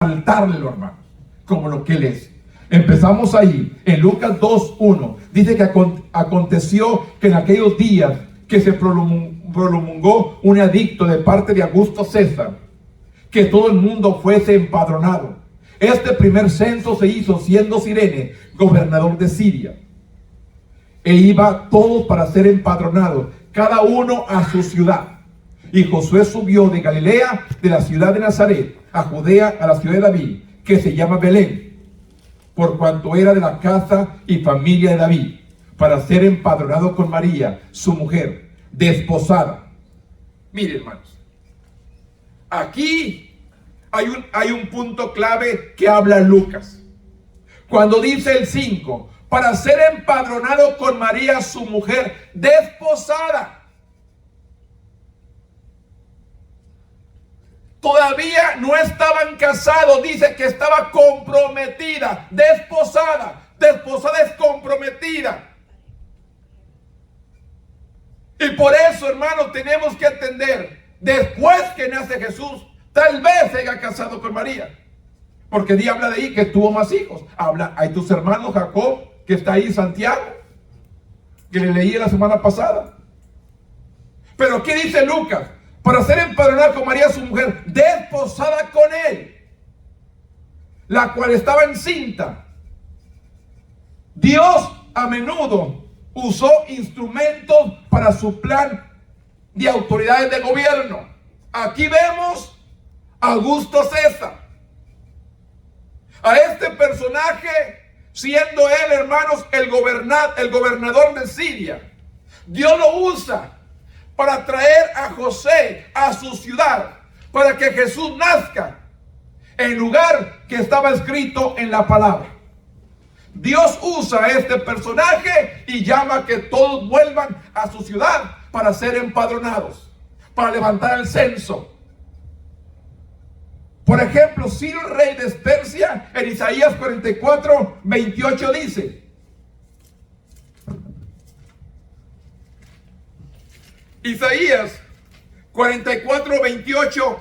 resaltarlo, hermanos, como lo que Él es. Empezamos ahí, en Lucas 2:1. Dice que aconteció que en aquellos días que se promulgó un edicto de parte de Augusto César, que todo el mundo fuese empadronado. Este primer censo se hizo siendo Cirene gobernador de Siria. E iba todos para ser empadronados, cada uno a su ciudad. Y Josué subió de Galilea, de la ciudad de Nazaret, a Judea, a la ciudad de David, que se llama Belén, por cuanto era de la casa y familia de David, para ser empadronado con María, su mujer, desposada. Miren, hermanos, aquí hay un punto clave que habla Lucas. Cuando dice el 5, para ser empadronado con María, su mujer, desposada. Todavía no estaban casados, dice que estaba comprometida, desposada. Desposada es comprometida. Y por eso, hermanos, tenemos que entender, después que nace Jesús, tal vez se haya casado con María. Porque Dios habla de ahí que tuvo más hijos. Hay tus hermanos, Jacob, que está ahí, Santiago, que le leí la semana pasada. Pero ¿qué dice Lucas? Para ser empadronada con María, su mujer, desposada con él, la cual estaba encinta. Dios a menudo usó instrumentos para su plan de autoridades de gobierno. Aquí vemos a Augusto César. A este personaje, siendo él, hermanos, el gobernador de Siria, Dios lo usa para traer a José a su ciudad, para que Jesús nazca en lugar que estaba escrito en la palabra. Dios usa a este personaje y llama a que todos vuelvan a su ciudad para ser empadronados, para levantar el censo. Por ejemplo, Ciro, rey de Persia, en Isaías 44:28 dice: Isaías 44:28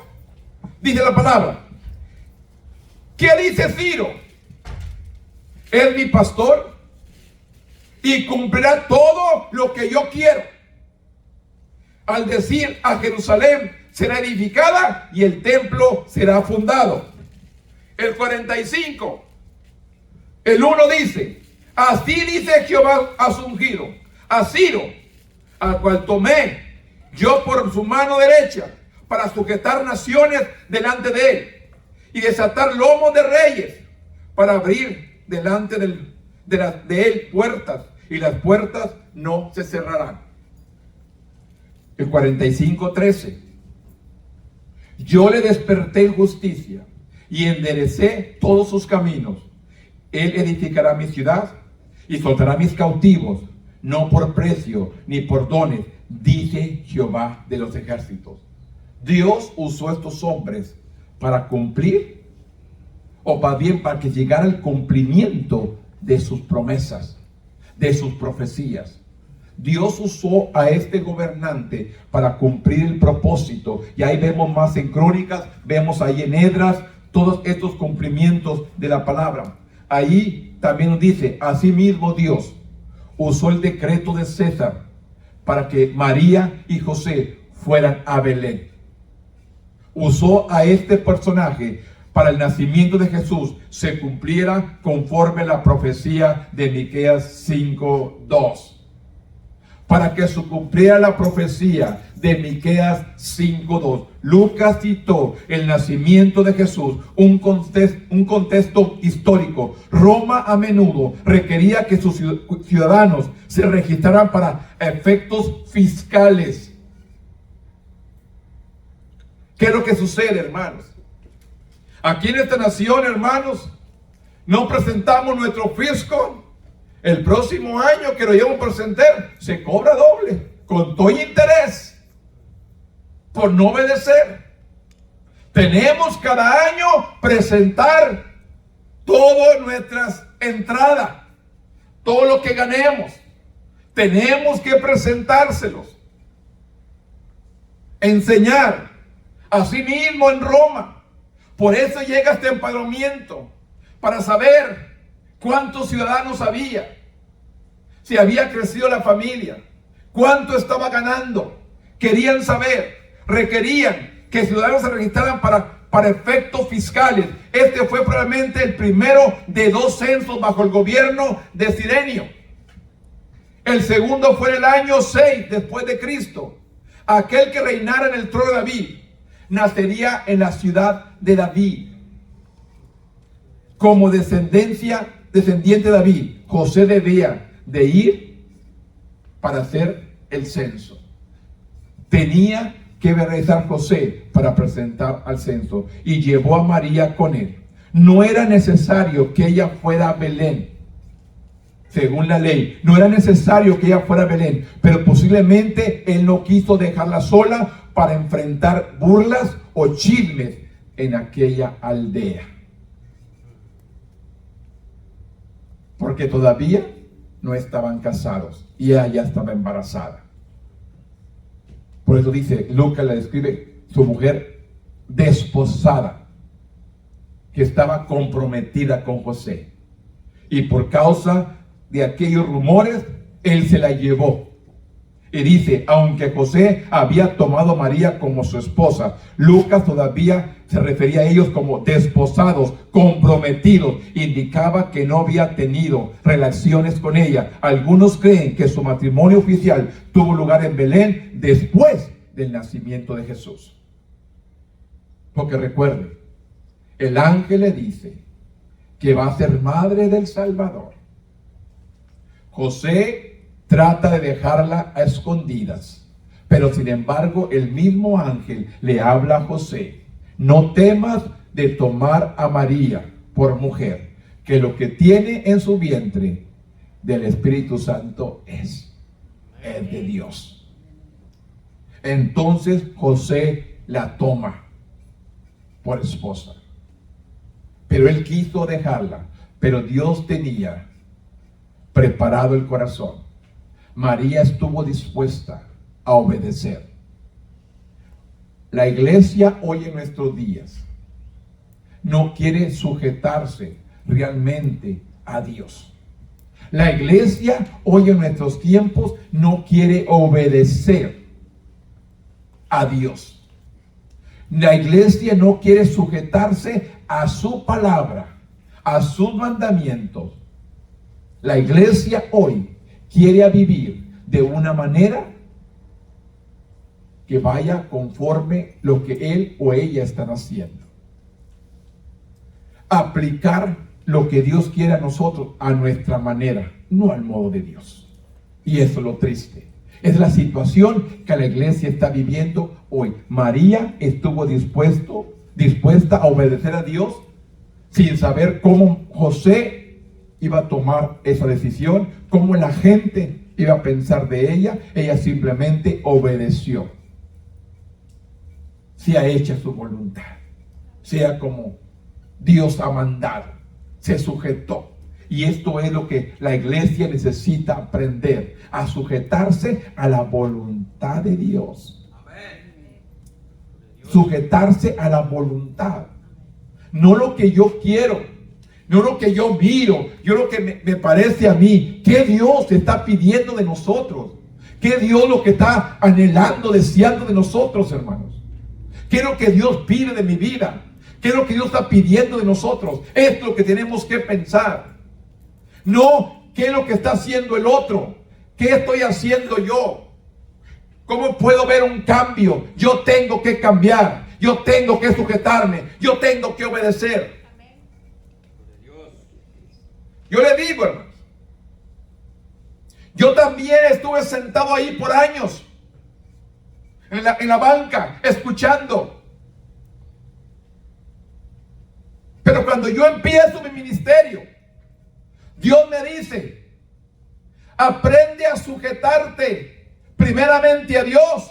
dice la palabra. ¿Qué dice Ciro? Es mi pastor y cumplirá todo lo que yo quiero. Al decir a Jerusalén será edificada y el templo será fundado. El 45, el 1 dice: así dice Jehová a su ungido, a Ciro, al cual tomé yo por su mano derecha, para sujetar naciones delante de él, y desatar lomos de reyes, para abrir delante de él puertas, y las puertas no se cerrarán. El 45:13, yo le desperté en justicia, y enderecé todos sus caminos. Él edificará mi ciudad, y soltará mis cautivos, no por precio, ni por dones, dice Jehová de los ejércitos. Dios usó a estos hombres para cumplir, o más bien para que llegara el cumplimiento de sus promesas, de sus profecías. Dios usó a este gobernante para cumplir el propósito. Y ahí vemos más en Crónicas, vemos ahí en Esdras, todos estos cumplimientos de la palabra. Ahí también nos dice, asimismo Dios usó el decreto de César para que María y José fueran a Belén. Usó a este personaje para el nacimiento de Jesús se cumpliera conforme la profecía de Miqueas 5:2. Para que se cumpliera la profecía de Miqueas 5:2. Lucas citó el nacimiento de Jesús, un contexto histórico. Roma a menudo requería que sus ciudadanos se registraran para efectos fiscales. ¿Qué es lo que sucede, hermanos? Aquí en esta nación, hermanos, no presentamos nuestro fisco. El próximo año que lo llevamos a presentar, se cobra doble, con todo interés, por no obedecer. Tenemos cada año presentar todas nuestras entradas, todo lo que ganemos. Tenemos que presentárselos. Enseñar. Asimismo en Roma, Por eso llega este empadronamiento, para saber cuántos ciudadanos había, si había crecido la familia, cuánto estaba ganando. Querían saber, requerían que ciudadanos se registraran para efectos fiscales. Este fue probablemente el primero de 2 censos bajo el gobierno de Cirenio. El segundo fue en el año 6 después de Cristo. Aquel que reinara en el trono de David nacería en la ciudad de David. Como descendiente de David, José debía de ir para hacer el censo. Tenía que realizar José para presentar al censo, y llevó a María con él. No era necesario que ella fuera a Belén, según la ley. No era necesario que ella fuera a Belén, pero posiblemente él no quiso dejarla sola para enfrentar burlas o chismes en aquella aldea, porque todavía no estaban casados y ella ya estaba embarazada. Por eso dice, Lucas la describe, su mujer desposada, que estaba comprometida con José. Y por causa de aquellos rumores, él se la llevó. Y dice, aunque José había tomado a María como su esposa, Lucas todavía se refería a ellos como desposados, comprometidos. Indicaba que no había tenido relaciones con ella. Algunos creen que su matrimonio oficial tuvo lugar en Belén después del nacimiento de Jesús. Porque recuerden, el ángel le dice que va a ser madre del Salvador. José trata de dejarla a escondidas, pero sin embargo el mismo ángel le habla a José: no temas de tomar a María por mujer, que lo que tiene en su vientre del Espíritu Santo es de Dios. Entonces José la toma por esposa, pero él quiso dejarla, pero Dios tenía preparado el corazón. María estuvo dispuesta a obedecer. La iglesia hoy en nuestros días no quiere sujetarse realmente a Dios. La iglesia hoy en nuestros tiempos no quiere obedecer a Dios. La iglesia no quiere sujetarse a su palabra, a sus mandamientos. La iglesia hoy quiere vivir de una manera que vaya conforme lo que él o ella están haciendo. Aplicar lo que Dios quiere a nosotros a nuestra manera, no al modo de Dios. Y eso es lo triste. Es la situación que la iglesia está viviendo hoy. María estuvo dispuesta a obedecer a Dios sin saber cómo José iba a tomar esa decisión, cómo la gente iba a pensar de ella. Ella simplemente obedeció. Sea hecha su voluntad, sea como Dios ha mandado, se sujetó. Y esto es lo que la iglesia necesita aprender, a sujetarse a la voluntad de Dios. Sujetarse a la voluntad, no lo que yo quiero, no lo que yo miro, yo lo que me parece a mí. ¿Qué Dios está pidiendo de nosotros? ¿Qué Dios lo que está anhelando, deseando de nosotros, hermanos? ¿Qué es lo que Dios pide de mi vida? ¿Qué es lo que Dios está pidiendo de nosotros? Es lo que tenemos que pensar. No, ¿qué es lo que está haciendo el otro? ¿Qué estoy haciendo yo? ¿Cómo puedo ver un cambio? Yo tengo que cambiar. Yo tengo que sujetarme. Yo tengo que obedecer. Yo le digo, hermanos, yo también estuve sentado ahí por años, en la banca, escuchando. Pero cuando yo empiezo mi ministerio, Dios me dice: aprende a sujetarte primeramente a Dios,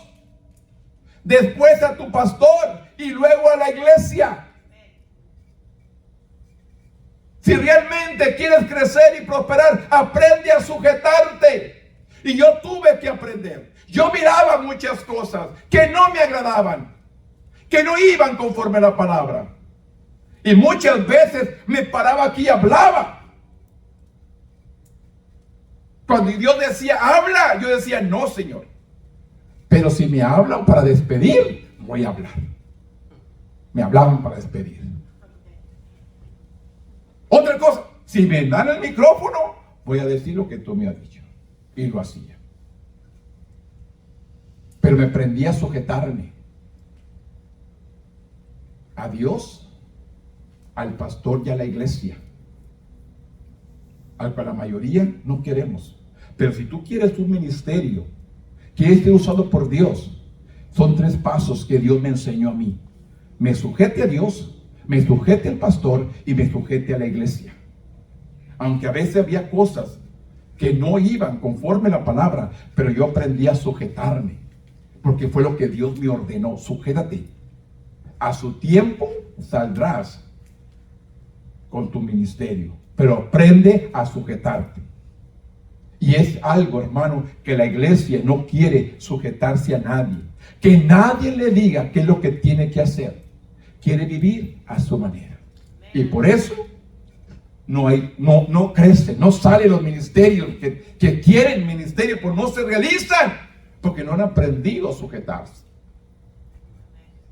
después a tu pastor y luego a la iglesia. Si realmente quieres crecer y prosperar, aprende a sujetarte. Y yo tuve que aprender. Yo miraba muchas cosas que no me agradaban, que no iban conforme a la palabra. Y muchas veces me paraba aquí y hablaba. Cuando Dios decía, habla, yo decía, no, Señor. Pero si me hablan para despedir, voy a hablar. Me hablaban para despedir. Otra cosa, si me dan el micrófono, voy a decir lo que tú me has dicho. Y lo hacía. Pero me aprendí a sujetarme a Dios, al pastor y a la iglesia, al cual la mayoría no queremos. Pero si tú quieres un ministerio, quieres ser usado por Dios, son 3 pasos que Dios me enseñó a mí. Me sujete a Dios, me sujete al pastor y me sujete a la iglesia. Aunque a veces había cosas que no iban conforme a la palabra, pero yo aprendí a sujetarme, porque fue lo que Dios me ordenó. Sujétate. A su tiempo saldrás con tu ministerio, pero aprende a sujetarte. Y es algo, hermano, que la iglesia no quiere sujetarse a nadie. Que nadie le diga qué es lo que tiene que hacer. Quiere vivir a su manera. Y por eso no crece, no salen los ministerios que quieren ministerio, pues no se realizan, porque no han aprendido a sujetarse.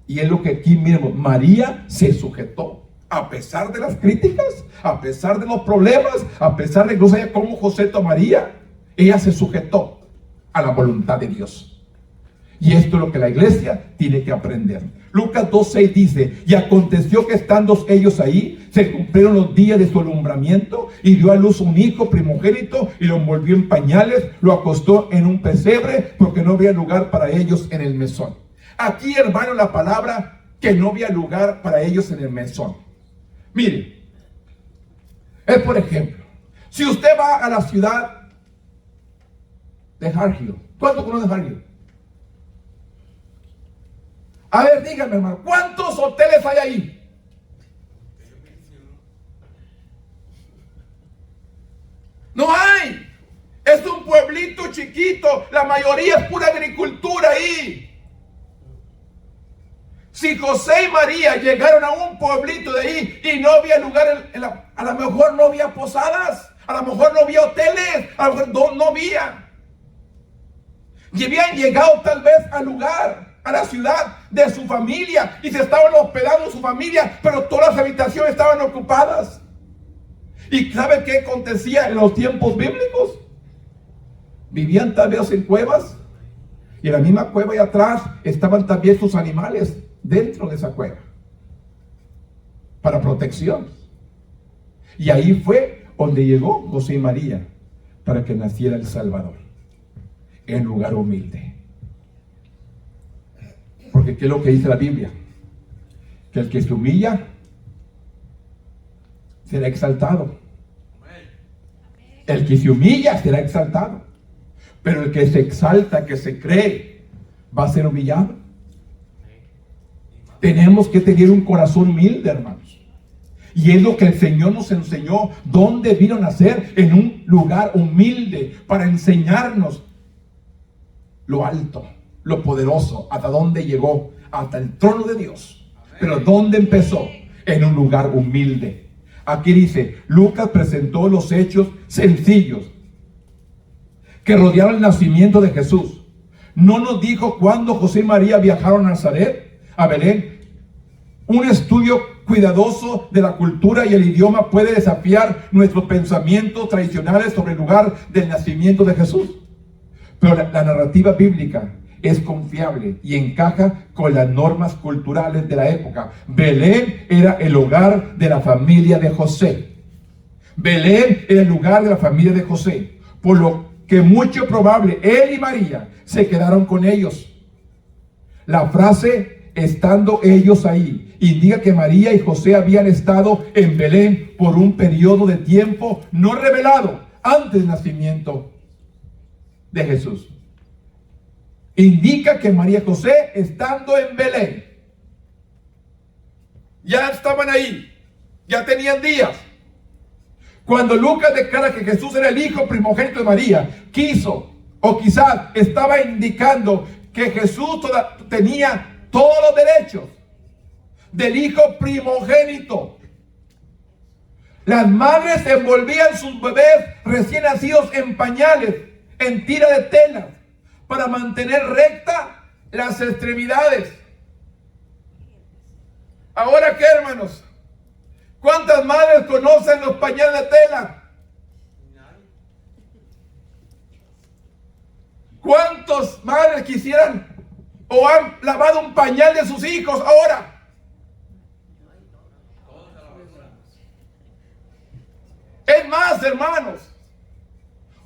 Y es lo que aquí miremos, María se sujetó. A pesar de las críticas, a pesar de los problemas, a pesar de que no sabía cómo José tomaría, ella se sujetó a la voluntad de Dios. Y esto es lo que la iglesia tiene que aprender. Lucas 2:6 dice, y aconteció que estando ellos ahí, se cumplieron los días de su alumbramiento, y dio a luz un hijo primogénito, y lo envolvió en pañales, lo acostó en un pesebre, porque no había lugar para ellos en el mesón. Aquí, hermano, la palabra que no había lugar para ellos en el mesón. Mire, es por ejemplo, si usted va a la ciudad de Hargill, ¿cuánto conoce Hargill? A ver, dígame, hermano, ¿cuántos hoteles hay ahí? No hay. Es un pueblito chiquito, la mayoría es pura agricultura ahí. Si José y María llegaron a un pueblito de ahí y no había lugar, a lo mejor no había posadas, a lo mejor no había hoteles, a lo mejor no había. Y habían llegado tal vez al lugar, a la ciudad de su familia, y se estaban hospedando su familia, pero todas las habitaciones estaban ocupadas. ¿Y sabe qué acontecía en los tiempos bíblicos? Vivían tal vez en cuevas, y en la misma cueva y atrás estaban también sus animales dentro de esa cueva para protección. Y ahí fue donde llegó José y María para que naciera el Salvador, en lugar humilde. Porque ¿qué es lo que dice la Biblia? Que el que se humilla será exaltado. El que se humilla será exaltado. Pero el que se exalta, que se cree, va a ser humillado. Tenemos que tener un corazón humilde, hermanos. Y es lo que el Señor nos enseñó. ¿Dónde vino a nacer? En un lugar humilde, para enseñarnos lo alto, lo poderoso, hasta dónde llegó, hasta el trono de Dios. Pero ¿dónde empezó? En un lugar humilde. Aquí dice, Lucas presentó los hechos sencillos que rodearon el nacimiento de Jesús. No nos dijo cuándo José y María viajaron a Nazaret, a Belén. Un estudio cuidadoso de la cultura y el idioma puede desafiar nuestros pensamientos tradicionales sobre el lugar del nacimiento de Jesús. Pero la narrativa bíblica es confiable y encaja con las normas culturales de la época. Belén era el hogar de la familia de José. Belén era el lugar de la familia de José, por lo que mucho probable él y María se quedaron con ellos. La frase estando ellos ahí indica que María y José habían estado en Belén por un periodo de tiempo no revelado antes del nacimiento de Jesús. Indica que María y José, estando en Belén, ya estaban ahí, ya tenían días. Cuando Lucas declara que Jesús era el hijo primogénito de María, quiso, o quizás estaba indicando que Jesús tenía todos los derechos del hijo primogénito, Las madres envolvían sus bebés recién nacidos en pañales, en tira de tela, para mantener recta las extremidades. Ahora, ¿qué, hermanos? ¿Cuántas madres conocen los pañales de tela? ¿Cuántas madres quisieran o han lavado un pañal de sus hijos ahora? Es más, hermanos,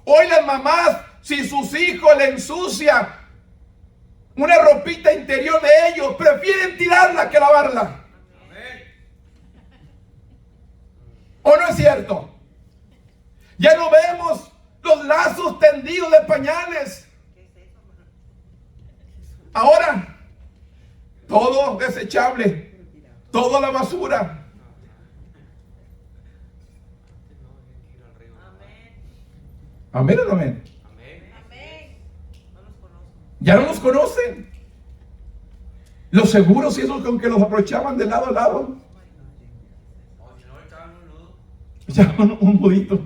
hoy las mamás, si sus hijos le ensucian una ropita interior de ellos, prefieren tirarla que lavarla. ¿O no es cierto? Ya no vemos los lazos tendidos de pañales. Ahora, todo desechable, todo a la basura. ¿Amén o no amén? Ya no los conocen. Los seguros y esos con que los aprovechaban de lado a lado. Ya un nudito.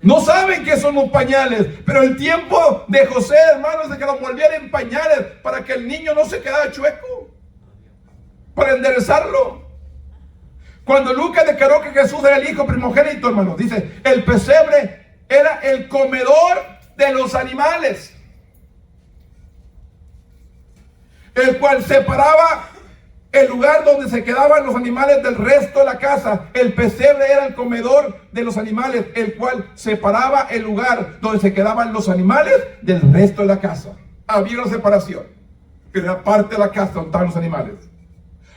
No saben que son los pañales, pero el tiempo de José, hermanos, de que los volvieran en pañales para que el niño no se quedara chueco, para enderezarlo. Cuando Lucas declaró que Jesús era el hijo primogénito, hermanos, dice, el pesebre era el comedor de los animales, el cual separaba el lugar donde se quedaban los animales del resto de la casa. El pesebre era el comedor de los animales, el cual separaba el lugar donde se quedaban los animales del resto de la casa. Había una separación, pero era parte de la casa donde estaban los animales.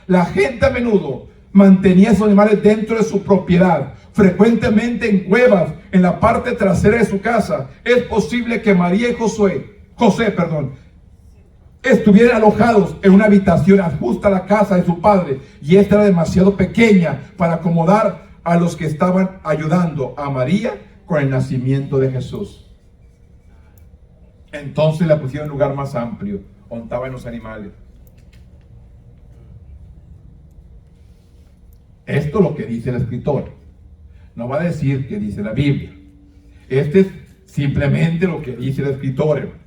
La gente a menudo mantenía esos animales dentro de su propiedad, frecuentemente en cuevas, en la parte trasera de su casa. Es posible que María y José, estuvieran alojados en una habitación justa a la casa de su padre, y esta era demasiado pequeña para acomodar a los que estaban ayudando a María con el nacimiento de Jesús. Entonces la pusieron en un lugar más amplio, donde estaban los animales. Esto es lo que dice el escritor. No va a decir que dice la Biblia. Este es simplemente lo que dice el escritor, hermano.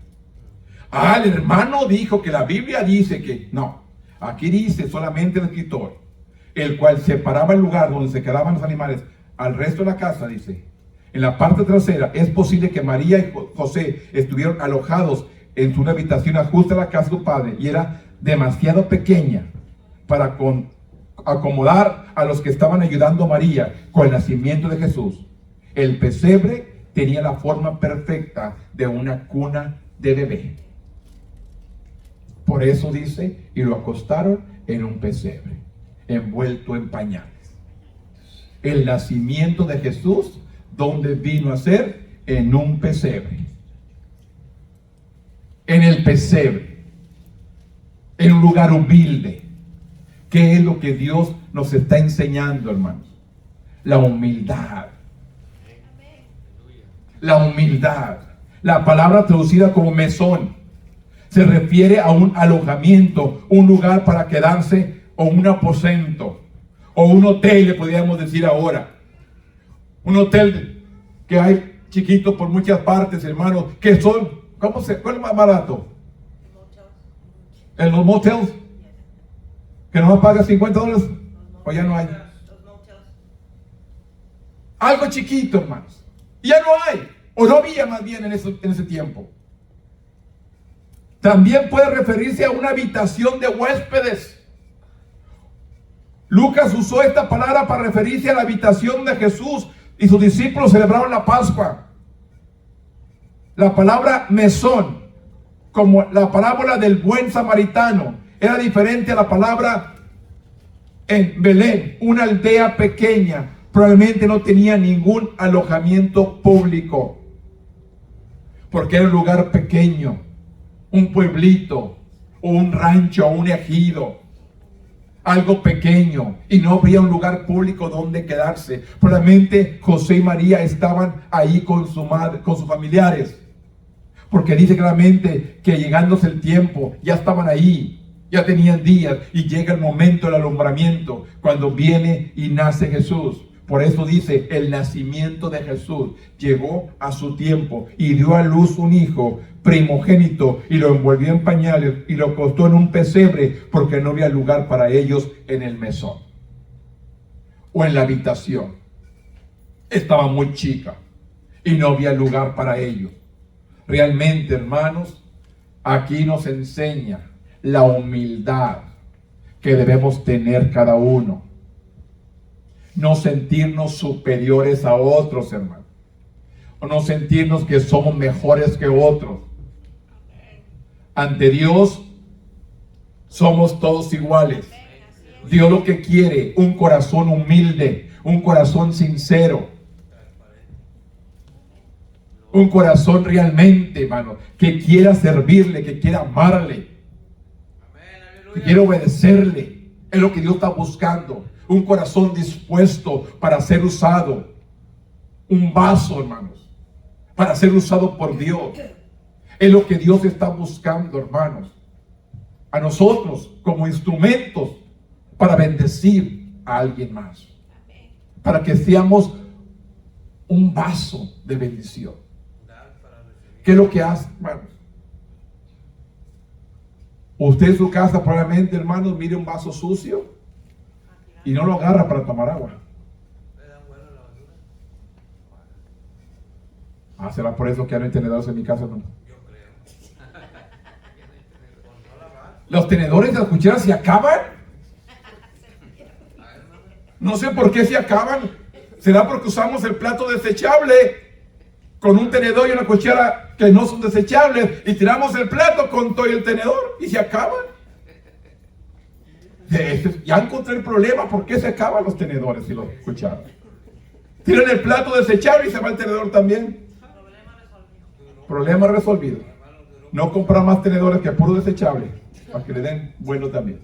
El hermano dijo que la Biblia dice que no. Aquí dice solamente el escritor, el cual separaba el lugar donde se quedaban los animales al resto de la casa. Dice, en la parte trasera, es posible que María y José estuvieron alojados en una habitación ajusta a la casa de su padre, y era demasiado pequeña para acomodar a los que estaban ayudando a María con el nacimiento de Jesús. El pesebre tenía la forma perfecta de una cuna de bebé. Por eso dice, y lo acostaron en un pesebre, envuelto en pañales. El nacimiento de Jesús, ¿dónde vino a ser? En un pesebre. En el pesebre. En un lugar humilde. ¿Qué es lo que Dios nos está enseñando, hermanos? La humildad. La humildad. La palabra traducida como mesón se refiere a un alojamiento, un lugar para quedarse, o un aposento, o un hotel, le podríamos decir ahora. Un hotel que hay chiquitos por muchas partes, hermanos, que son, ¿cuál es más barato? En los motels, que no paga $50, o ya no hay. Algo chiquito, hermanos. Ya no hay, o no había más bien en ese tiempo. También puede referirse a una habitación de huéspedes. Lucas usó esta palabra para referirse a la habitación de Jesús y sus discípulos celebraron la Pascua. La palabra mesón, como la parábola del buen samaritano, era diferente a la palabra en Belén, una aldea pequeña. Probablemente no tenía ningún alojamiento público, porque era un lugar pequeño, un pueblito, o un rancho, o un ejido, algo pequeño, y no había un lugar público donde quedarse. Probablemente José y María estaban ahí con su madre, con sus familiares, porque dice claramente que llegándose el tiempo, ya estaban ahí Ya tenían días y llega el momento del alumbramiento cuando viene y nace Jesús. Por eso dice, el nacimiento de Jesús llegó a su tiempo y dio a luz un hijo primogénito y lo envolvió en pañales y lo acostó en un pesebre porque no había lugar para ellos en el mesón o en la habitación. Estaba muy chica y no había lugar para ellos. Realmente, hermanos, aquí nos enseña la humildad que debemos tener cada uno. No sentirnos superiores a otros, hermanos. O no sentirnos que somos mejores que otros. Ante Dios somos todos iguales. Dios lo que quiere, un corazón humilde, un corazón sincero. Un corazón realmente, hermano, que quiera servirle, que quiera amarle, que quiera obedecerle. Es lo que Dios está buscando. Un corazón dispuesto para ser usado. Un vaso, hermanos, para ser usado por Dios. Es lo que Dios está buscando, hermanos. A nosotros como instrumentos para bendecir a alguien más. Para que seamos un vaso de bendición. ¿Qué es lo que hace, hermanos? Usted en su casa probablemente, hermanos, mire un vaso sucio y no lo agarra para tomar agua. ¿Será por eso que ya no hay tenedores en mi casa? No. Los tenedores de las cucharas se acaban. No sé por qué se acaban. ¿Será porque usamos el plato desechable con un tenedor y una cuchara que no son desechables y tiramos el plato con todo el tenedor y se acaban? Ya encontré el problema. ¿Por qué se acaban los tenedores y los cucharas? Tiran el plato desechable y se va el tenedor también. Problema resolvido. No comprar más tenedores que puro desechable para que le den bueno también.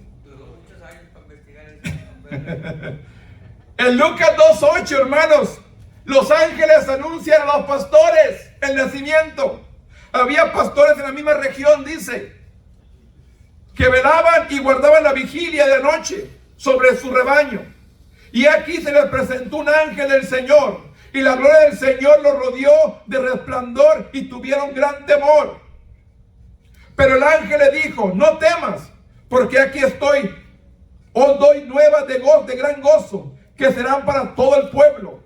En Lucas 2:8, hermanos, los ángeles anuncian a los pastores el nacimiento. Había pastores en la misma región, dice, que velaban y guardaban la vigilia de noche sobre su rebaño. Y aquí se les presentó un ángel del Señor, y la gloria del Señor los rodeó de resplandor y tuvieron gran temor. Pero el ángel le dijo, no temas, porque aquí estoy. Os doy nuevas de gran gozo, que serán para todo el pueblo,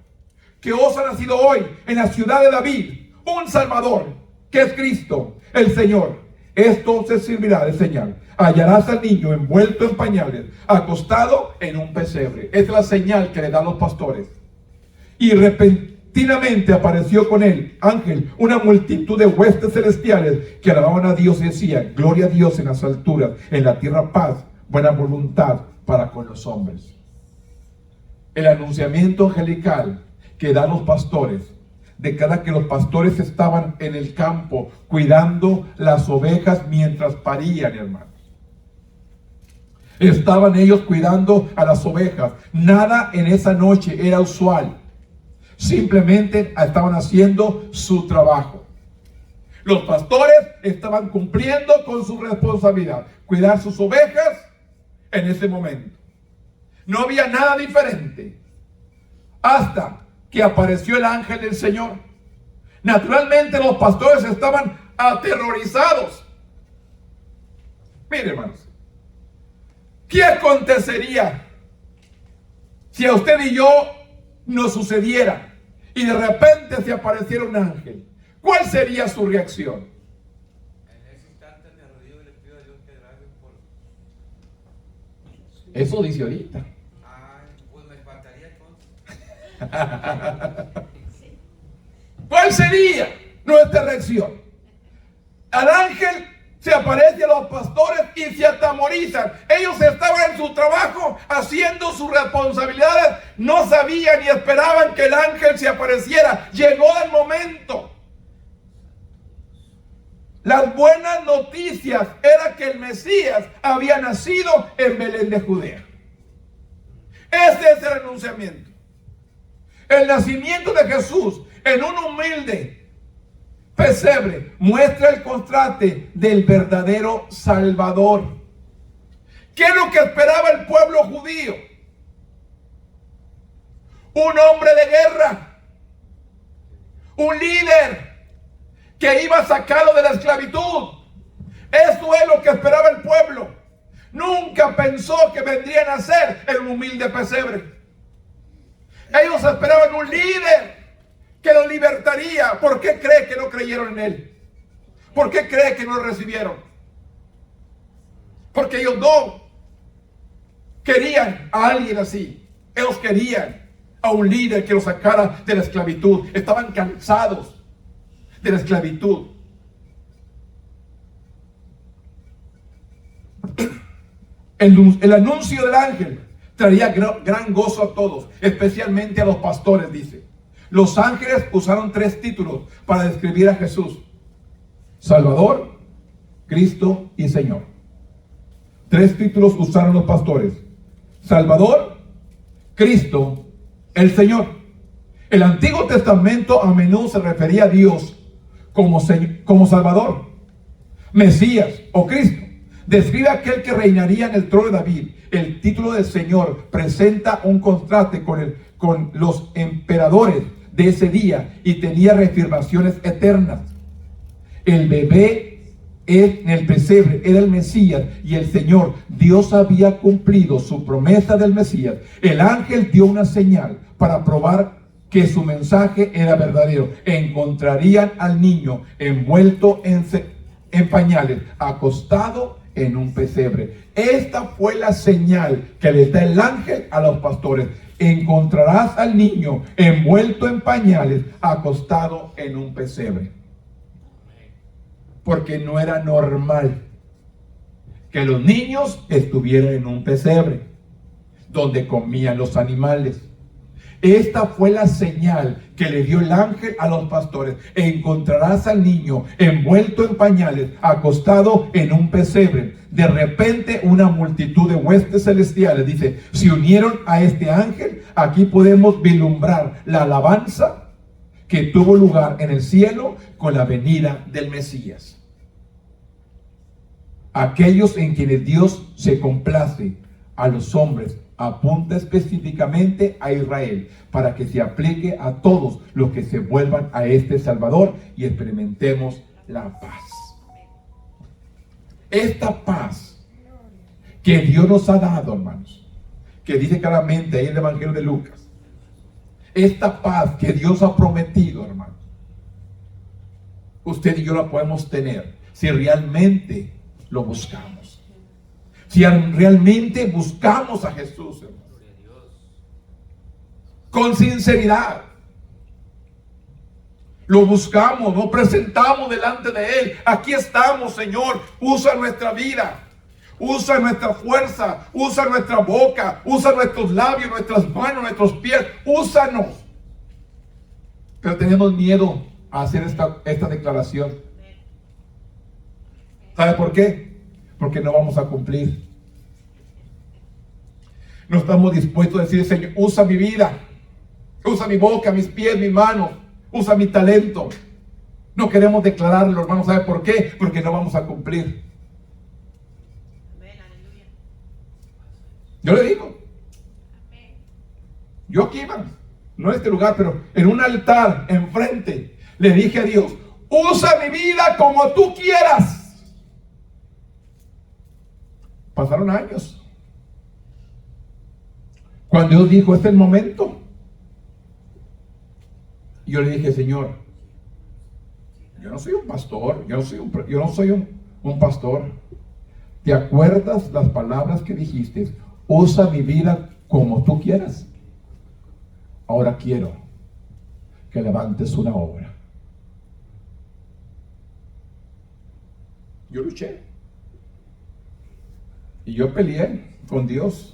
que os ha nacido hoy en la ciudad de David un Salvador, que es Cristo el Señor. Esto se servirá de señal. Hallarás al niño envuelto en pañales, acostado en un pesebre. Esta es la señal que le dan los pastores. Y repentinamente apareció con él, ángel, una multitud de huestes celestiales que alababan a Dios y decían, gloria a Dios en las alturas, en la tierra paz, buena voluntad para con los hombres. El anunciamiento angelical que dan los pastores, de cada que los pastores estaban en el campo cuidando las ovejas mientras parían, hermanos. Estaban ellos cuidando a las ovejas. Nada en esa noche era usual. Simplemente estaban haciendo su trabajo. Los pastores estaban cumpliendo con su responsabilidad, cuidar sus ovejas en ese momento. No había nada diferente hasta que apareció el ángel del Señor. Naturalmente los pastores estaban aterrorizados. Miren, hermanos, ¿qué acontecería si a usted y yo nos sucediera y de repente se apareciera un ángel? ¿Cuál sería su reacción? En ese instante me arrodillo y le pido a Dios que grabe por... Eso dice ahorita. Pues me espantaría entonces. ¿Cuál sería nuestra reacción? Al ángel se aparece a los pastores y se atemorizan. Ellos estaban en su trabajo haciendo sus responsabilidades. No sabían ni esperaban que el ángel se apareciera. Llegó el momento. Las buenas noticias era que el Mesías había nacido en Belén de Judea. Ese es el anunciamiento. El nacimiento de Jesús en un humilde pesebre muestra el contraste del verdadero Salvador. ¿Qué es lo que esperaba el pueblo judío? Un hombre de guerra, un líder que iba a sacarlo de la esclavitud. Eso es lo que esperaba el pueblo. Nunca pensó que vendrían a ser en un humilde pesebre. Ellos esperaban un líder que los libertaría. ¿Por qué cree que no creyeron en él? ¿Por qué cree que no lo recibieron? Porque ellos no querían a alguien así. Ellos querían a un líder que los sacara de la esclavitud. Estaban cansados de la esclavitud. El anuncio del ángel traía gran gozo a todos, especialmente a los pastores, dice. Los ángeles usaron 3 títulos para describir a Jesús: Salvador, Cristo y Señor. 3 títulos usaron los pastores: Salvador, Cristo, el Señor. El Antiguo Testamento a menudo se refería a Dios como Salvador, Mesías o Cristo. Describe a aquel que reinaría en el trono de David. El título de Señor presenta un contraste con los emperadores de ese día y tenía reafirmaciones eternas. El bebé en el pesebre era el Mesías y el Señor. Dios había cumplido su promesa del Mesías. El ángel dio una señal para probar que su mensaje era verdadero. Encontrarían al niño envuelto en pañales, acostado en un pesebre. Esta fue la señal que le da el ángel a los pastores. Encontrarás al niño envuelto en pañales, acostado en un pesebre. Porque no era normal que los niños estuvieran en un pesebre donde comían los animales. Esta fue la señal que le dio el ángel a los pastores. Encontrarás al niño envuelto en pañales, acostado en un pesebre. De repente una multitud de huestes celestiales, dice, se unieron a este ángel. Aquí podemos vislumbrar la alabanza que tuvo lugar en el cielo con la venida del Mesías. Aquellos en quienes Dios se complace a los hombres, apunta específicamente a Israel para que se aplique a todos los que se vuelvan a este Salvador y experimentemos la paz. Esta paz que Dios nos ha dado, hermanos, que dice claramente ahí en el Evangelio de Lucas, esta paz que Dios ha prometido, hermanos, usted y yo la podemos tener si realmente lo buscamos. Si realmente buscamos a Jesús, hermano, con sinceridad, lo buscamos, nos presentamos delante de Él. Aquí estamos, Señor, usa nuestra vida, usa nuestra fuerza, usa nuestra boca, usa nuestros labios, nuestras manos, nuestros pies, úsanos. Pero tenemos miedo a hacer esta declaración. ¿Sabe por qué? Porque no vamos a cumplir. No estamos dispuestos a decir, Señor, usa mi vida, usa mi boca, mis pies, mis manos, usa mi talento. No queremos declararlo, hermano. ¿Sabe por qué? Porque no vamos a cumplir. Yo le digo, yo aquí, hermano, no en este lugar, pero en un altar enfrente, le dije a Dios, usa mi vida como tú quieras. Pasaron años. Cuando Dios dijo, este es el momento, yo le dije, Señor, yo no soy un pastor, yo no soy un pastor. ¿Te acuerdas las palabras que dijiste? Usa mi vida como tú quieras. Ahora quiero que levantes una obra. Yo luché. Y yo peleé con Dios.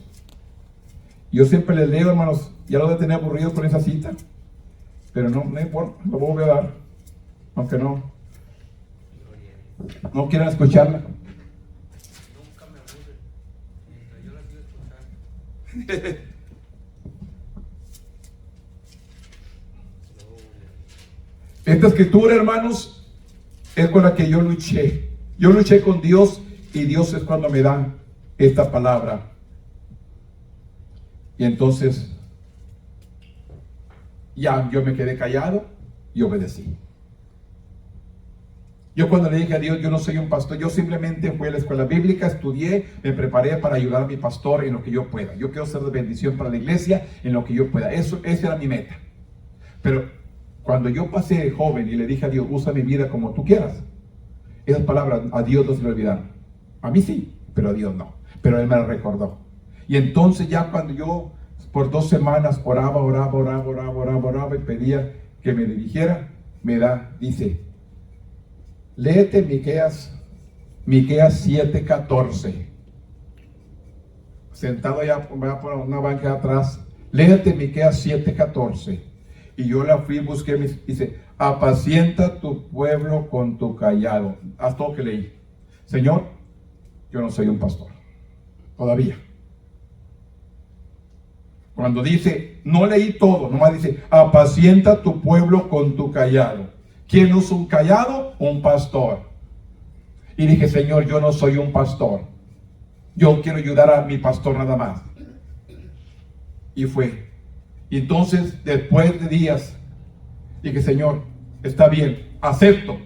Yo siempre les leo, hermanos, ya lo de tener aburridos con esa cita. Pero no importa, lo voy a dar. Aunque no quieran escucharla. Nunca me aburre. Mientras yo la sigo escuchando. Esta escritura, hermanos, es con la que yo luché. Yo luché con Dios y Dios es cuando me da esta palabra. Y entonces ya yo me quedé callado y obedecí. Yo cuando le dije a Dios, yo no soy un pastor, yo simplemente fui a la escuela bíblica, estudié, me preparé para ayudar a mi pastor en lo que yo pueda. Yo quiero ser de bendición para la iglesia en lo que yo pueda. Esa era mi meta. Pero cuando yo pasé joven y le dije a Dios, usa mi vida como tú quieras, esas palabras a Dios no se le olvidaron. A mí sí, pero a Dios no. Pero Él me las recordó. Y entonces ya cuando yo por 2 semanas oraba y pedía que me dirigiera, dice, léete Miqueas 7:14. Sentado allá, voy a poner una banca atrás, léete Miqueas 7:14. Y yo la fui, busqué, dice, apacienta tu pueblo con tu callado. Haz todo que leí. Señor, yo no soy un pastor, todavía. Cuando dice, no leí todo, nomás dice, apacienta tu pueblo con tu callado. ¿Quién usa un callado? Un pastor. Y dije, Señor, yo no soy un pastor. Yo quiero ayudar a mi pastor nada más. Y fue. Y entonces, después de días, dije, Señor, está bien, acepto.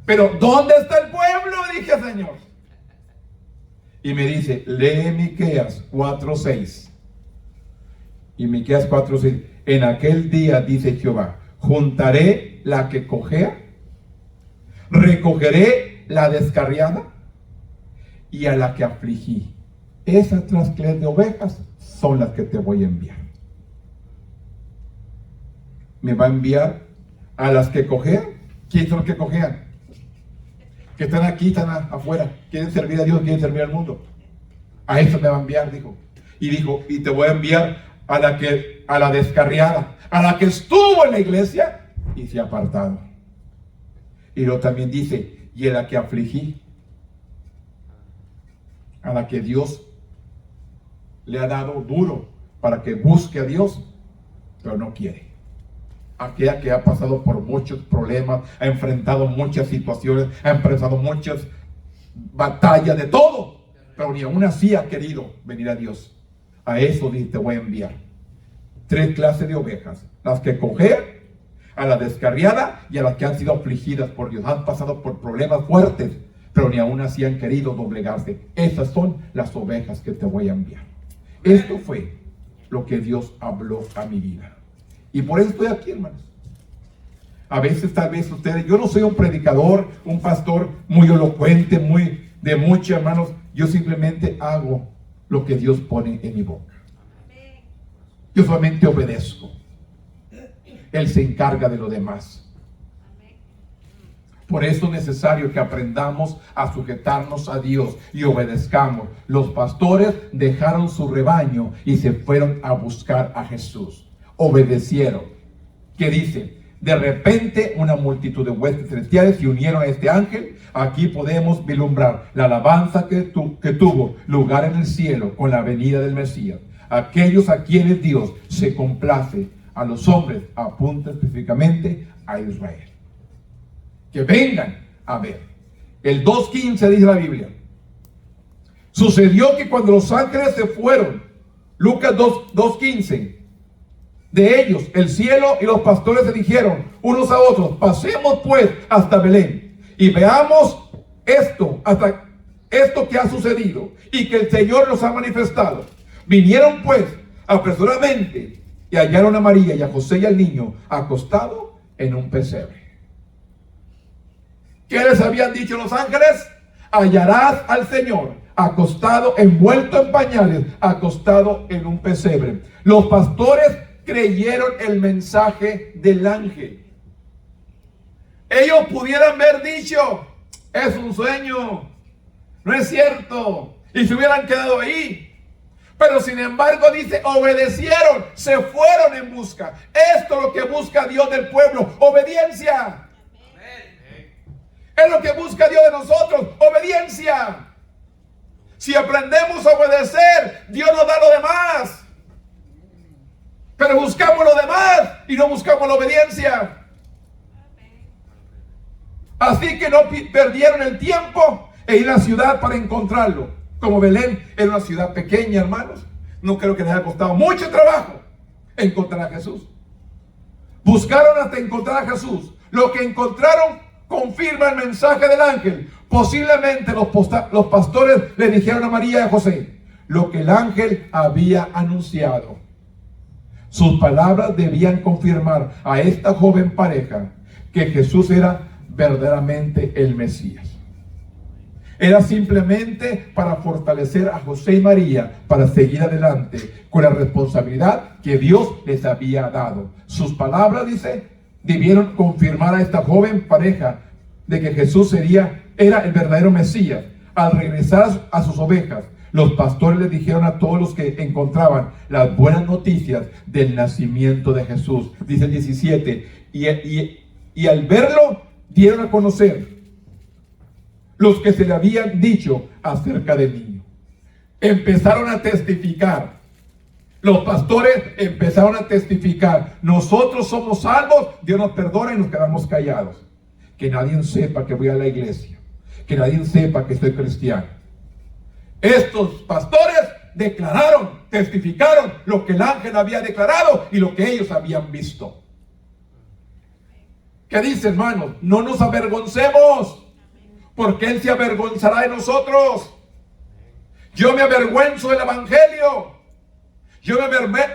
Pero, ¿dónde está el pueblo? Dije, Señor. Y me dice, lee Miqueas 4:6. Y Miqueas 4:6, en aquel día, dice Jehová, juntaré la que cojea, recogeré la descarriada y a la que afligí. Esas trascles de ovejas son las que te voy a enviar. Me va a enviar a las que cojean. ¿Quiénes son los que cojean? Que están aquí, están afuera, quieren servir a Dios, quieren servir al mundo. A eso me va a enviar, dijo. Y dijo, y te voy a enviar a la descarriada, a la que estuvo en la iglesia y se ha apartado. Y luego también dice, y a la que afligí, a la que Dios le ha dado duro para que busque a Dios, pero no quiere. Aquella que ha pasado por muchos problemas, ha enfrentado muchas situaciones, ha enfrentado muchas batallas de todo, pero ni aún así ha querido venir a Dios. A eso dice, te voy a enviar 3 clases de ovejas: las que cojean, a la descarriada y a las que han sido afligidas por Dios, han pasado por problemas fuertes, pero ni aún así han querido doblegarse. Esas son las ovejas que te voy a enviar. Esto fue lo que Dios habló a mi vida. Y por eso estoy aquí, hermanos. A veces, tal vez ustedes, yo no soy un predicador, un pastor muy elocuente, muy de muchos, hermanos. Yo simplemente hago lo que Dios pone en mi boca. Yo solamente obedezco. Él se encarga de lo demás. Por eso es necesario que aprendamos a sujetarnos a Dios y obedezcamos. Los pastores dejaron su rebaño y se fueron a buscar a Jesús. Obedecieron. ¿Qué dice? De repente una multitud de huestes celestiales se unieron a este ángel. Aquí podemos vislumbrar la alabanza que tuvo lugar en el cielo con la venida del Mesías. Aquellos a quienes Dios se complace, a los hombres, apunta específicamente a Israel. Que vengan a ver. El 2:15 dice la Biblia. Sucedió que cuando los ángeles se fueron, Lucas 2:15, de ellos, el cielo y los pastores se dijeron unos a otros, pasemos pues hasta Belén y veamos esto que ha sucedido y que el Señor nos ha manifestado. Vinieron pues apresuradamente y hallaron a María y a José y al niño acostado en un pesebre. ¿Qué les habían dicho los ángeles? Hallarás al Señor acostado, envuelto en pañales, acostado en un pesebre. Los pastores creyeron el mensaje del ángel. Ellos pudieran haber dicho, es un sueño, no es cierto, y se hubieran quedado ahí. Pero sin embargo dice, obedecieron, se fueron en busca. Esto es lo que busca Dios del pueblo, obediencia. Es lo que busca Dios de nosotros, obediencia. Si aprendemos a obedecer, Dios nos da lo demás. Pero buscamos lo demás y no buscamos la obediencia. Así que no perdieron el tiempo e ir a la ciudad para encontrarlo. Como Belén era una ciudad pequeña, hermanos, no creo que les haya costado mucho trabajo encontrar a Jesús. Buscaron hasta encontrar a Jesús. Lo que encontraron confirma el mensaje del ángel. Posiblemente los pastores le dijeron a María y a José lo que el ángel había anunciado. Sus palabras debían confirmar a esta joven pareja que Jesús era verdaderamente el Mesías. Era simplemente para fortalecer a José y María para seguir adelante con la responsabilidad que Dios les había dado. Sus palabras, dice, debieron confirmar a esta joven pareja de que Jesús era el verdadero Mesías. Al regresar a sus ovejas, los pastores les dijeron a todos los que encontraban las buenas noticias del nacimiento de Jesús. Dice el 17, y al verlo dieron a conocer los que se le habían dicho acerca del niño. Empezaron a testificar. Los pastores empezaron a testificar. Nosotros somos salvos, Dios nos perdona y nos quedamos callados. Que nadie sepa que voy a la iglesia. Que nadie sepa que soy cristiano. Estos pastores declararon, testificaron lo que el ángel había declarado y lo que ellos habían visto. ¿Qué dice, hermanos? No nos avergoncemos, porque Él se avergonzará de nosotros. Yo me avergüenzo del evangelio. Yo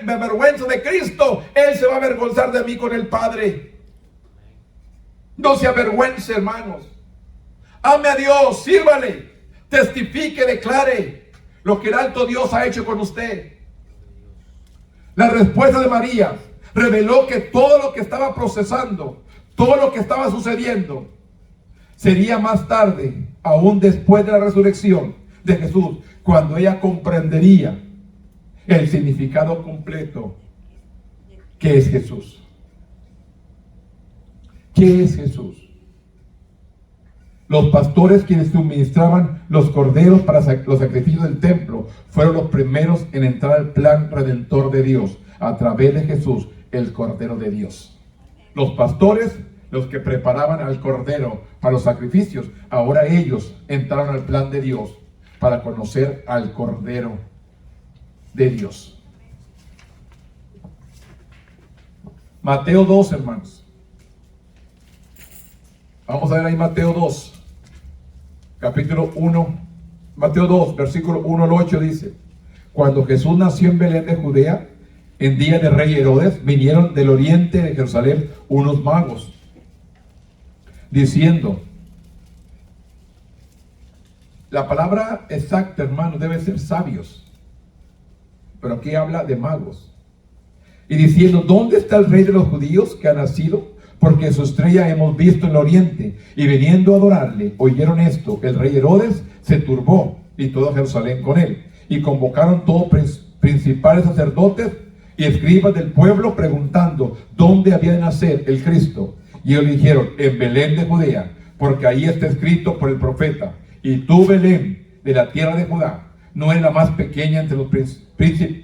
me avergüenzo de Cristo. Él se va a avergonzar de mí con el Padre. No se avergüence, hermanos. Ame a Dios, sírvale, testifique, declare lo que el alto Dios ha hecho con usted. La respuesta de María reveló que todo lo que estaba procesando, todo lo que estaba sucediendo, sería más tarde, aún después de la resurrección de Jesús, cuando ella comprendería el significado completo que es Jesús. ¿Qué es Jesús? Los pastores, quienes suministraban los corderos para los sacrificios del templo, fueron los primeros en entrar al plan redentor de Dios a través de Jesús, el Cordero de Dios. Los pastores, los que preparaban al cordero para los sacrificios, ahora ellos entraron al plan de Dios para conocer al Cordero de Dios. Mateo 2, hermanos. Vamos a ver ahí Mateo 2, capítulo 1, Mateo 2, versículo 1 al 8 dice: Cuando Jesús nació en Belén de Judea, en día de rey Herodes, vinieron del oriente de Jerusalén unos magos, diciendo, la palabra exacta, hermano, debe ser sabios, pero aquí habla de magos, y diciendo, ¿dónde está el rey de los judíos que ha nacido? Porque su estrella hemos visto en el oriente. Y viniendo a adorarle, oyeron esto. El rey Herodes se turbó, y todo Jerusalén con él. Y convocaron todos principales sacerdotes y escribas del pueblo, preguntando dónde había de nacer el Cristo. Y ellos le dijeron, en Belén de Judea, porque ahí está escrito por el profeta: y tú, Belén, de la tierra de Judá, no eres la más pequeña entre los príncipes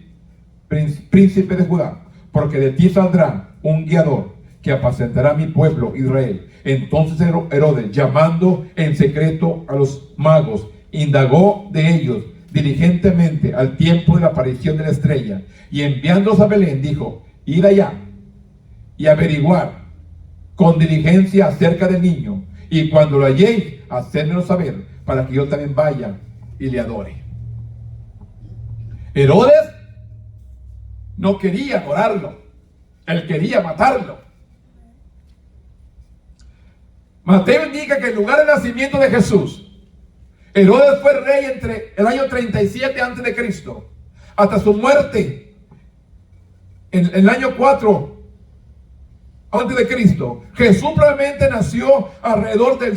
de Judá, porque de ti saldrá un guiador que apacentará a mi pueblo Israel. Entonces Herodes, llamando en secreto a los magos, indagó de ellos diligentemente al tiempo de la aparición de la estrella, y enviándolos a Belén, dijo, id allá y averiguar con diligencia acerca del niño, y cuando lo halléis, hacedmelo saber, para que yo también vaya y le adore. Herodes no quería adorarlo, él quería matarlo. Mateo indica que en lugar del nacimiento de Jesús, Herodes fue rey entre el año 37 antes de Cristo hasta su muerte en el año 4 antes de Cristo. Jesús probablemente nació alrededor del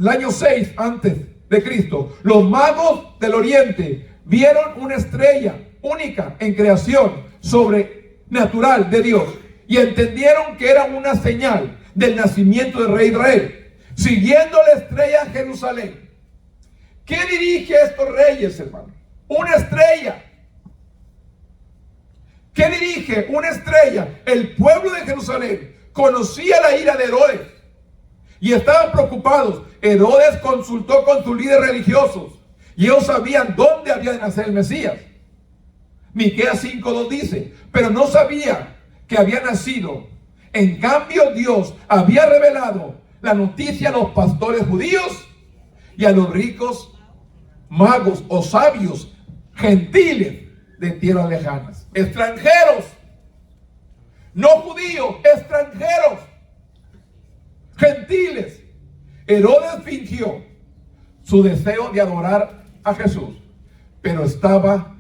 año 6 antes de Cristo. Los magos del oriente vieron una estrella única en creación sobrenatural de Dios y entendieron que era una señal del nacimiento del rey Israel, siguiendo la estrella a Jerusalén. ¿Qué dirige a estos reyes, hermano? Una estrella. ¿Qué dirige? Una estrella. El pueblo de Jerusalén conocía la ira de Herodes y estaban preocupados. Herodes consultó con sus líderes religiosos y ellos sabían dónde había de nacer el Mesías. Miqueas 5:2 dice, pero no sabía que había nacido. En cambio, Dios había revelado la noticia a los pastores judíos y a los ricos magos o sabios gentiles de tierras lejanas, extranjeros, no judíos, extranjeros, gentiles. Herodes fingió su deseo de adorar a Jesús, pero estaba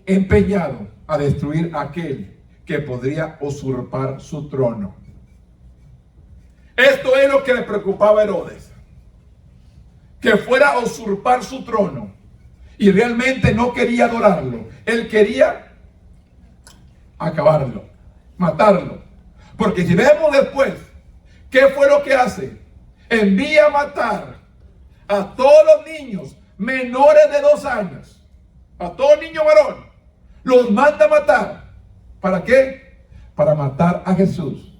empeñado a destruir a aquel que podría usurpar su trono. Esto es lo que le preocupaba a Herodes, que fuera a usurpar su trono, y realmente no quería adorarlo. Él quería acabarlo, matarlo. Porque si vemos después, ¿qué fue lo que hace? Envía a matar a todos los niños menores de 2 años, a todo niño varón, los manda a matar. ¿Para qué? Para matar a Jesús.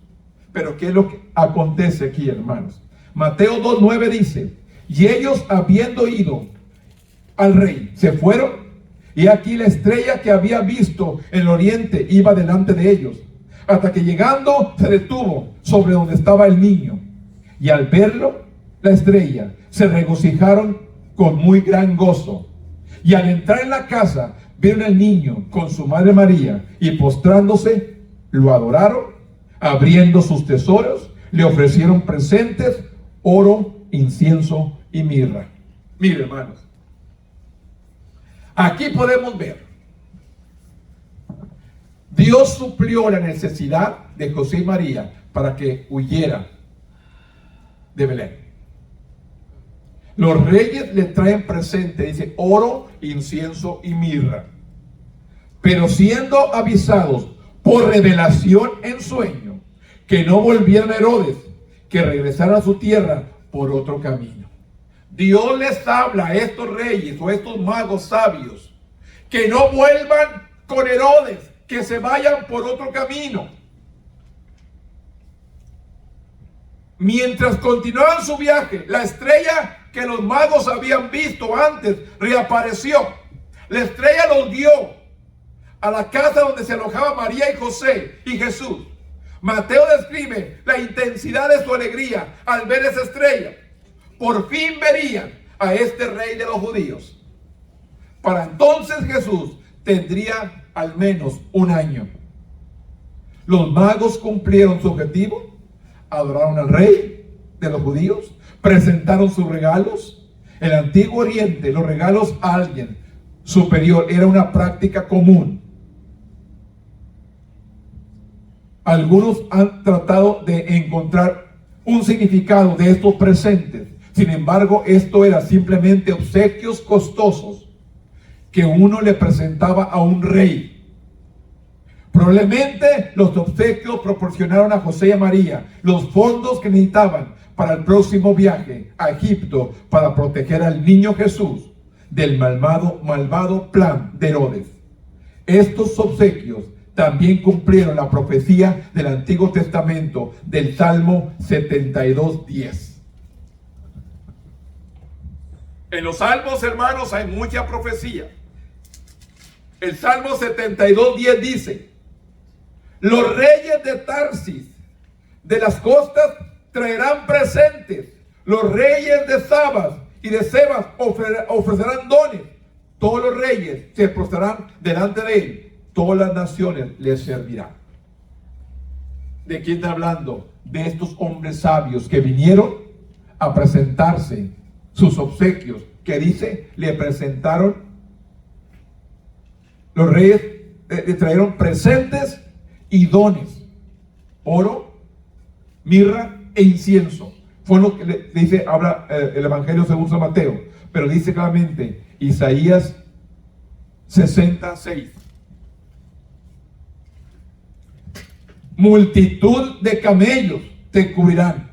Pero ¿qué es lo que acontece aquí, hermanos? Mateo 2:9 dice, y ellos habiendo ido al rey, se fueron, y aquí la estrella que había visto en el oriente iba delante de ellos, hasta que llegando se detuvo sobre donde estaba el niño. Y al verlo, la estrella, se regocijaron con muy gran gozo. Y al entrar en la casa, vieron al niño con su madre María, y postrándose, lo adoraron. Abriendo sus tesoros, le ofrecieron presentes, oro, incienso y mirra. Mire, hermanos, aquí podemos ver, Dios suplió la necesidad de José y María para que huyera de Belén. Los reyes le traen presente, dice, oro, incienso y mirra. Pero siendo avisados por revelación en sueño, que no volvieran a Herodes, que regresaran a su tierra por otro camino. Dios les habla a estos reyes o a estos magos sabios, que no vuelvan con Herodes, que se vayan por otro camino. Mientras continuaban su viaje, la estrella que los magos habían visto antes reapareció. La estrella los guió a la casa donde se alojaba María y José y Jesús. Mateo describe la intensidad de su alegría al ver esa estrella. Por fin verían a este rey de los judíos. Para entonces Jesús tendría al menos 1 año. Los magos cumplieron su objetivo, adoraron al rey de los judíos, presentaron sus regalos. En el Antiguo Oriente, los regalos a alguien superior era una práctica común. Algunos han tratado de encontrar un significado de estos presentes. Sin embargo, esto era simplemente obsequios costosos que uno le presentaba a un rey. Probablemente los obsequios proporcionaron a José y a María los fondos que necesitaban para el próximo viaje a Egipto para proteger al niño Jesús del malvado plan de Herodes. Estos obsequios también cumplieron la profecía del Antiguo Testamento del Salmo 72:10. En los salmos, hermanos, hay mucha profecía. El Salmo 72:10 dice: los reyes de Tarsis, de las costas, traerán presentes. Los reyes de Sabas y de Sebas ofrecerán dones. Todos los reyes se postrarán delante de él. Todas las naciones les servirán. ¿De quién está hablando? De estos hombres sabios que vinieron a presentarse sus obsequios, que dice, le presentaron, los reyes le trajeron presentes y dones, oro, mirra e incienso. Fue lo que le dice, habla el Evangelio según San Mateo, pero dice claramente, Isaías 66. Multitud de camellos te cubrirán.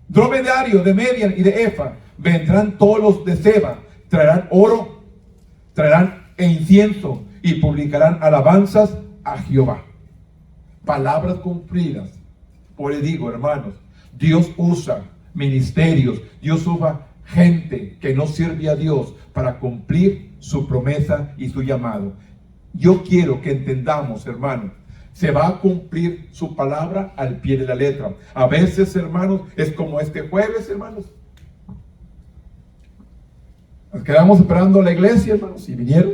Dromedario de Median y de Efa vendrán todos los de Seba, traerán oro, traerán incienso y publicarán alabanzas a Jehová. Palabras cumplidas Por eso digo, hermanos, Dios usa ministerios, Dios usa gente que no sirve a Dios para cumplir su promesa y su llamado. Yo quiero que entendamos, hermanos, se va a cumplir su palabra al pie de la letra. A veces, hermanos, es como este jueves, hermanos. Nos quedamos esperando a la iglesia, hermanos, y vinieron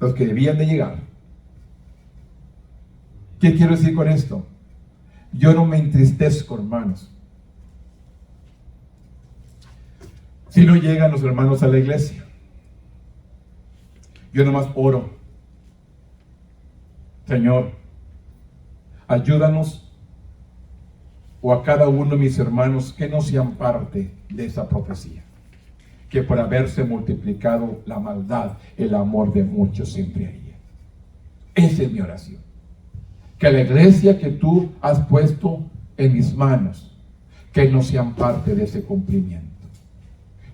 los que debían de llegar. ¿Qué quiero decir con esto? Yo no me entristezco, hermanos, si no llegan los hermanos a la iglesia. Yo nomás oro: Señor, ayúdanos, o a cada uno de mis hermanos, que no sean parte de esa profecía, que por haberse multiplicado la maldad, el amor de muchos se enfriaría. Esa es mi oración. Que la iglesia que tú has puesto en mis manos, que no sean parte de ese cumplimiento.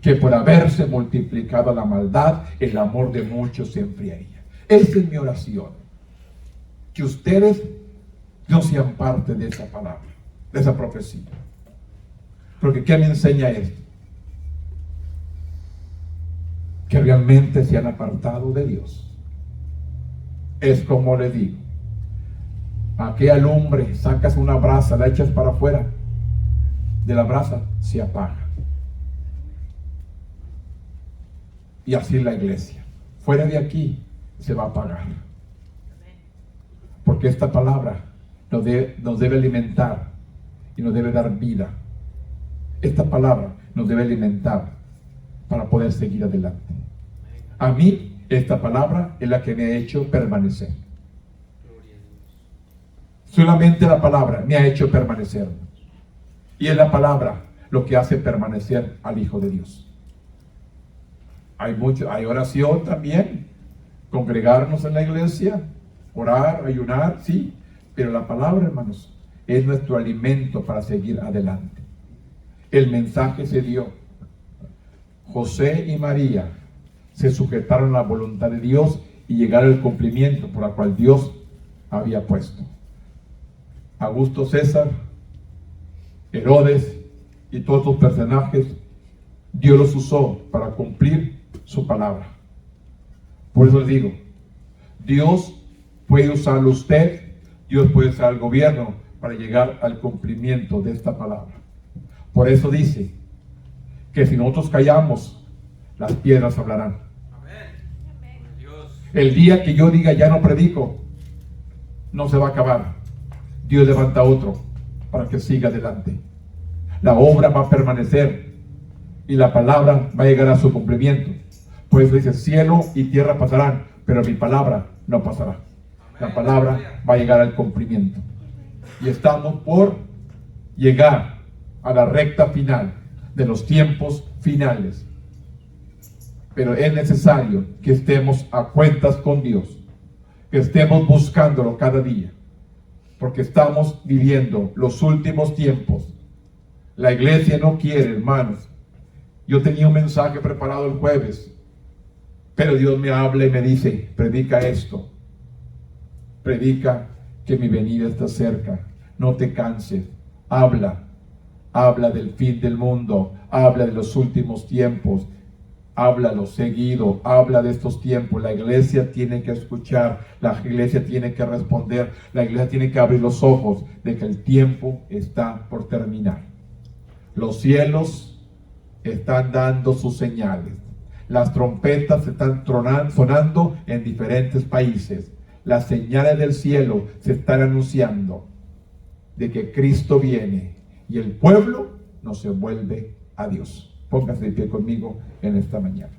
Que por haberse multiplicado la maldad, el amor de muchos se enfriaría. Esa es mi oración. Que ustedes no sean parte de esa palabra, de esa profecía. Porque ¿qué me enseña esto? Que realmente se han apartado de Dios. Es como le digo: aquella lumbre, sacas una brasa, la echas para afuera, de la brasa se apaga. Y así la iglesia, fuera de aquí se va a apagar. Porque esta palabra nos debe alimentar y nos debe dar vida. Esta palabra nos debe alimentar para poder seguir adelante. A mí, esta palabra es la que me ha hecho permanecer. Solamente la palabra me ha hecho permanecer. Y es la palabra lo que hace permanecer al Hijo de Dios. Hay oración también, congregarnos en la iglesia, orar, ayunar, sí, pero la palabra, hermanos, es nuestro alimento para seguir adelante. El mensaje se dio. José y María se sujetaron a la voluntad de Dios y llegaron al cumplimiento por la cual Dios había puesto. Augusto César, Herodes y todos los personajes, Dios los usó para cumplir su palabra. Por eso les digo, Dios puede usarlo usted, Dios puede usar al gobierno para llegar al cumplimiento de esta palabra. Por eso dice que si nosotros callamos, las piedras hablarán. Amén. Dios. El día que yo diga ya no predico, no se va a acabar. Dios levanta otro para que siga adelante. La obra va a permanecer y la palabra va a llegar a su cumplimiento. Por eso dice: cielo y tierra pasarán, pero mi palabra no pasará. La palabra va a llegar al cumplimiento. Y estamos por llegar a la recta final de los tiempos finales. Pero es necesario que estemos a cuentas con Dios, que estemos buscándolo cada día, porque estamos viviendo los últimos tiempos. La iglesia no quiere, hermanos. Yo tenía un mensaje preparado el jueves, pero Dios me habla y me dice: predica esto, predica que mi venida está cerca, no te canses, habla del fin del mundo, habla de los últimos tiempos, háblalo seguido, habla de estos tiempos. La iglesia tiene que escuchar, la iglesia tiene que responder, la iglesia tiene que abrir los ojos de que el tiempo está por terminar. Los cielos están dando sus señales. Las trompetas están sonando en diferentes países. Las señales del cielo se están anunciando de que Cristo viene y el pueblo no se vuelve a Dios. Póngase de pie conmigo en esta mañana.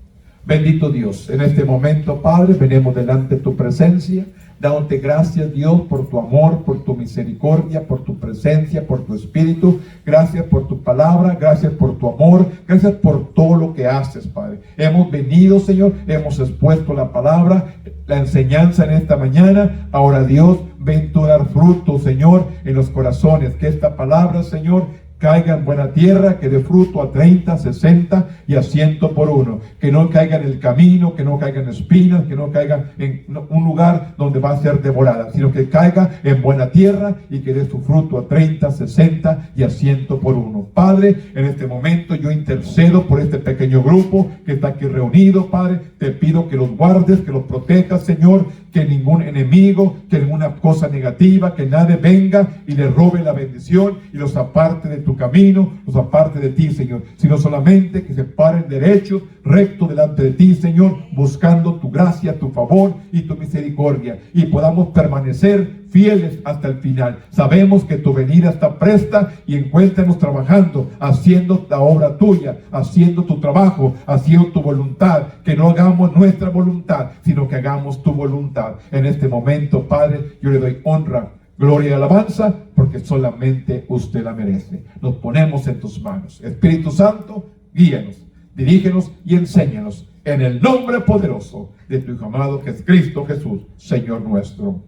Bendito Dios, en este momento, Padre, venimos delante de tu presencia, dándote gracias, Dios, por tu amor, por tu misericordia, por tu presencia, por tu espíritu. Gracias por tu palabra, gracias por tu amor, gracias por todo lo que haces, Padre. Hemos venido, Señor, hemos expuesto la palabra, la enseñanza en esta mañana. Ahora, Dios, ven tú a dar fruto, Señor, en los corazones. Que esta palabra, Señor, caiga en buena tierra, que dé fruto a 30, 60 y a 100 por uno. Que no caiga en el camino, que no caiga en espinas, que no caiga en un lugar donde va a ser devorada, sino que caiga en buena tierra y que dé su fruto a 30, 60 y a 100 por uno. Padre, en este momento yo intercedo por este pequeño grupo que está aquí reunido, Padre. Te pido que los guardes, que los protejas, Señor, que ningún enemigo, que ninguna cosa negativa, que nadie venga y le robe la bendición y los aparte de tu camino, los aparte de ti, Señor, sino solamente que se paren derecho, recto delante de ti, Señor, buscando tu gracia, tu favor y tu misericordia, y podamos permanecer fieles hasta el final. Sabemos que tu venida está presta, y encuéntranos trabajando, haciendo la obra tuya, haciendo tu trabajo, haciendo tu voluntad, que no hagamos nuestra voluntad, sino que hagamos tu voluntad. En este momento, Padre, yo le doy honra, gloria y alabanza, porque solamente usted la merece. Nos ponemos en tus manos. Espíritu Santo, guíanos, dirígenos y enséñanos en el nombre poderoso de tu Hijo amado, que es Cristo Jesús, Señor nuestro.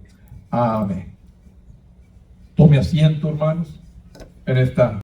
Amén. Tome asiento, hermanos, en esta